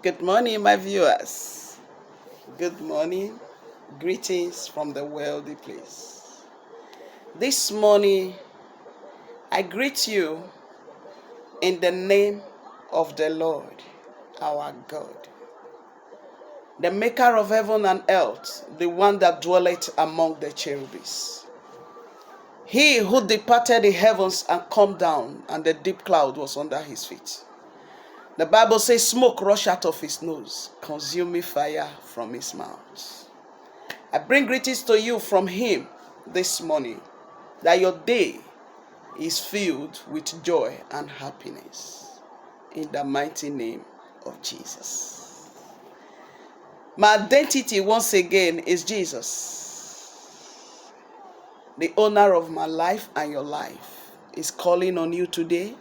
Good morning, my viewers. Good morning. Greetings from the wealthy place. This morning, I greet you in the name of the Lord, our God, the maker of heaven and earth, the one that dwelleth among the cherubims. He who departed the heavens and come down, and the deep cloud was under his feet. The Bible says smoke rushed out of his nose, consuming fire from his mouth. I bring greetings to you from him this morning, that your day is filled with joy and happiness. In the mighty name of Jesus. My identity once again is Jesus. The owner of my life and your life is calling on you today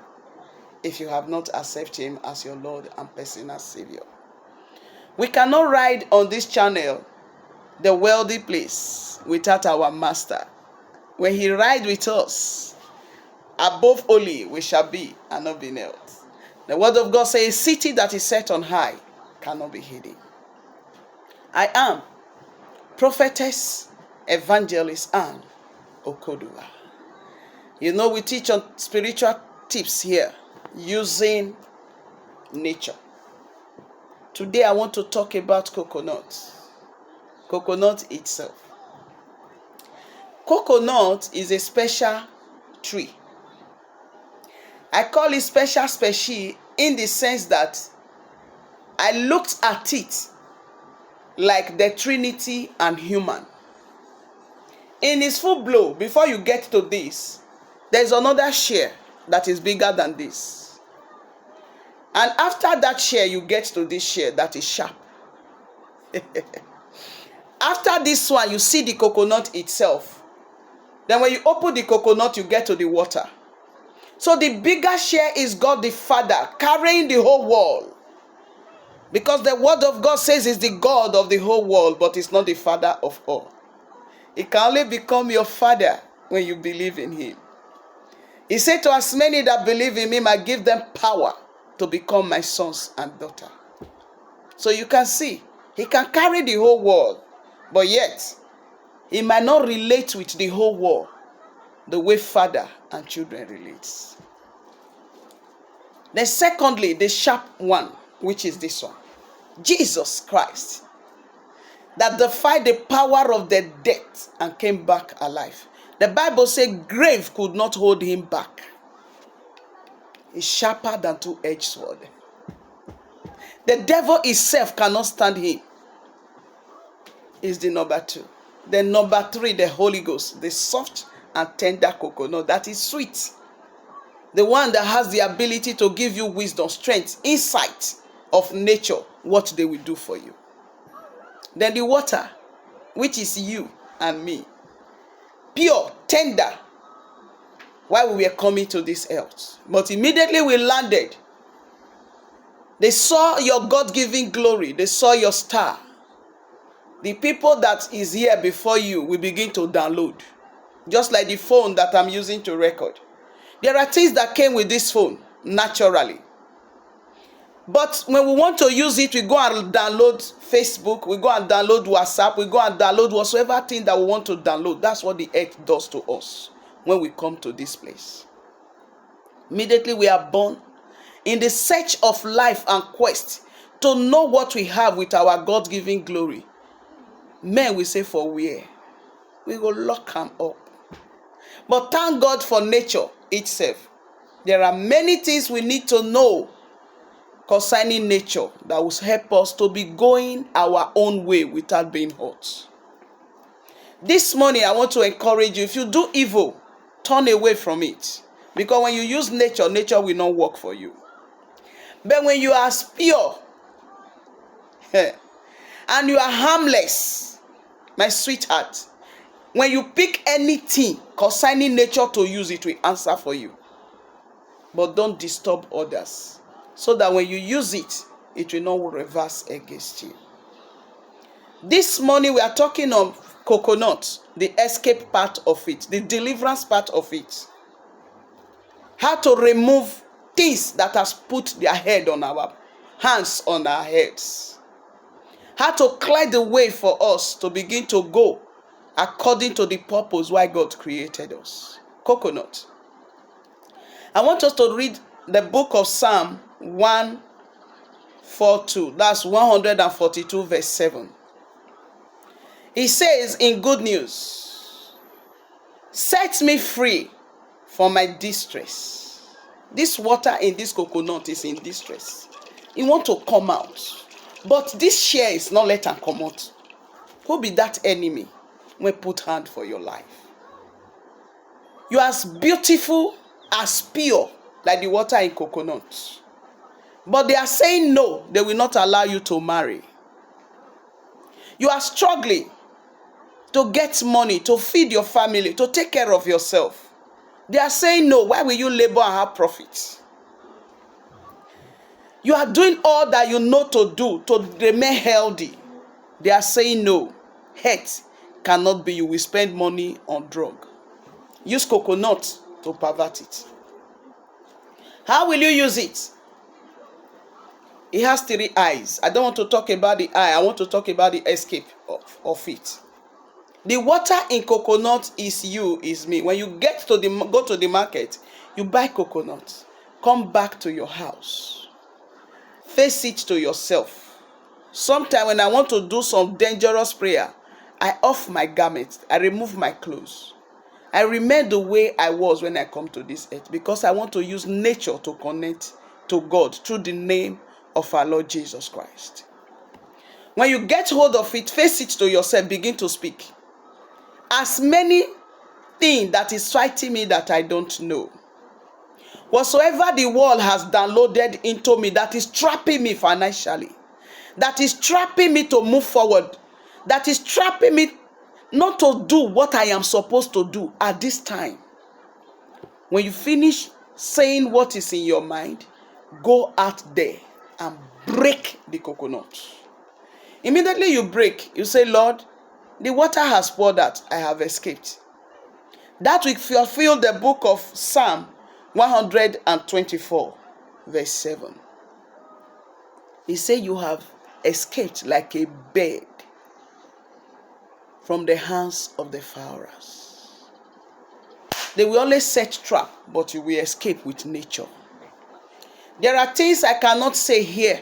if you have not accepted him as your Lord and personal Savior. We cannot ride on this channel, the wealthy place, without our master. When he rides with us, above only we shall be and not be nailed. The word of God says, a city that is set on high cannot be hidden. I am prophetess, evangelist Anne Okodua. You know, we teach on spiritual tips here using nature. Today I want to talk about coconut. Coconut itself. Coconut is a special tree. I call it special species in the sense that I looked at it like the Trinity and human. In its full blow, before you get to this, there's another share that is bigger than this. And after that share, you get to this share that is sharp. After this one, you see the coconut itself. Then when you open the coconut, you get to the water. So the bigger share is God the Father carrying the whole world. Because the word of God says he's the God of the whole world, but he's not the Father of all. He can only become your Father when you believe in him. He said to as many that believe in him, I give them power to become my sons and daughters. So you can see, he can carry the whole world, but yet he might not relate with the whole world the way father and children relate. Then secondly, the sharp one, which is this one. Jesus Christ, that defied the power of the death and came back alive. The Bible says grave could not hold him back. He's sharper than two-edged sword. The devil himself cannot stand him. Is the number two. The number three, the Holy Ghost, the soft and tender coconut that is sweet. The one that has the ability to give you wisdom, strength, insight of nature, what they will do for you. Then the water, which is you and me. Pure, tender, while we were coming to this earth. But immediately we landed, they saw your God-given glory. They saw your star. The people that is here before you will begin to download. Just like the phone that I'm using to record. There are things that came with this phone, naturally. But when we want to use it, we go and download Facebook, we go and download WhatsApp, we go and download whatsoever thing that we want to download. That's what the earth does to us when we come to this place. Immediately we are born in the search of life and quest to know what we have with our God-given glory. Men will say, for where? We will lock them up. But thank God for nature itself. There are many things we need to know concerning nature that will help us to be going our own way without being hurt. This morning, I want to encourage you, if you do evil, turn away from it. Because when you use nature, nature will not work for you. But when you are pure and you are harmless, my sweetheart, when you pick anything concerning nature to use, it will answer for you. But don't disturb others, so that when you use it, it will not reverse against you. This morning we are talking of coconut, the escape part of it, the deliverance part of it. How to remove things that has put their head on our hands on our heads. How to clear the way for us to begin to go according to the purpose why God created us. Coconut. I want us to read the book of Psalm 142. That's 142 verse 7. He says in good news, set me free from my distress. This water in this coconut is in distress. You want to come out. But this share is not let am come out. Who be that enemy when put hand for your life? You are as beautiful, as pure, like the water in coconut. But they are saying no, they will not allow you to marry. You are struggling to get money, to feed your family, to take care of yourself. They are saying no, why will you labor and have profit? You are doing all that you know to do to remain healthy. They are saying no, health cannot be, you will spend money on drug. Use coconut to pervert it. How will you use it? It has 3 eyes. I don't want to talk about the eye. I want to talk about the escape of it. The water in coconut is you, is me. When you go to the market, you buy coconut. Come back to your house. Face it to yourself. Sometimes when I want to do some dangerous prayer, I off my garments. I remove my clothes. I remain the way I was when I come to this earth because I want to use nature to connect to God through the name of our Lord Jesus Christ. When you get hold of it, face it to yourself, begin to speak. As many things that is fighting me that I don't know. Whatsoever the world has downloaded into me that is trapping me financially, that is trapping me to move forward, that is trapping me not to do what I am supposed to do at this time. When you finish saying what is in your mind, go out there and break the coconut. Immediately you break, you say, Lord, the water has poured out, I have escaped. That will fulfill the book of Psalm 124, verse 7. He said, you have escaped like a bird from the hands of the fowlers. They will always set trap, but you will escape with nature. There are things I cannot say here,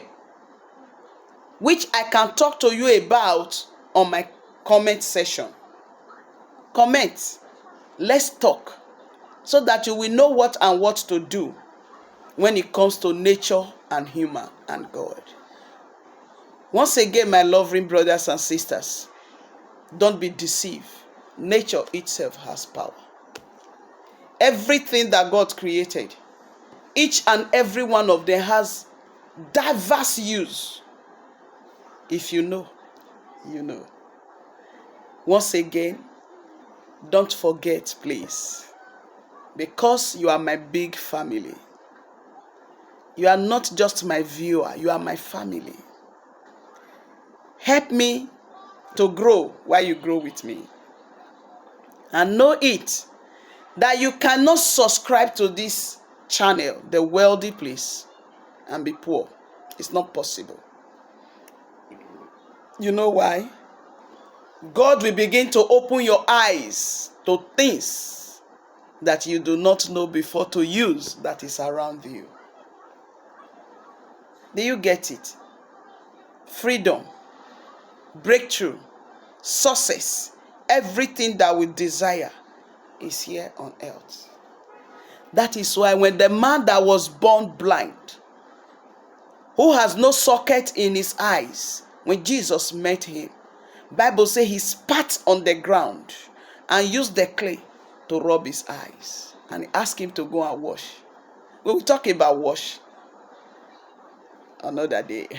which I can talk to you about on my comment session. Comment. Let's talk so that you will know what and what to do when it comes to nature and human and God. Once again, my loving brothers and sisters, don't be deceived. Nature itself has power. Everything that God created, each and every one of them has diverse use. If you know, you know. Once again, don't forget, please, because you are my big family. You are not just my viewer, you are my family. Help me to grow while you grow with me. And know it, that you cannot subscribe to this channel, the wealthy place, and be poor. It's not possible. You know why? God will begin to open your eyes to things that you do not know before to use that is around you. Do you get it? Freedom, breakthrough, success, everything that we desire is here on earth. That is why when the man that was born blind, who has no socket in his eyes, when Jesus met him, Bible says he spat on the ground and used the clay to rub his eyes. And he asked him to go and wash. We will talk about wash another day.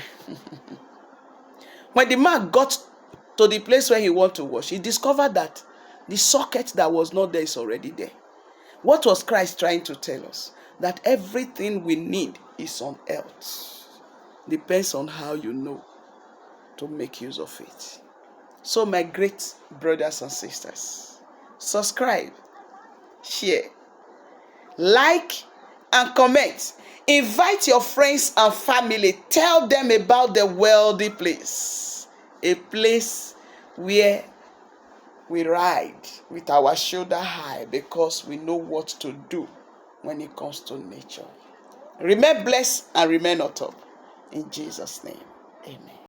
When the man got to the place where he wanted to wash, he discovered that the socket that was not there is already there. What was Christ trying to tell us? That everything we need is on earth. Depends on how you know to make use of it. So my great brothers and sisters, subscribe, share, like, and comment. Invite your friends and family. Tell them about the wealthy place. A place where we ride with our shoulder high because we know what to do when it comes to nature. Remain blessed and remain on top. In Jesus' name, amen.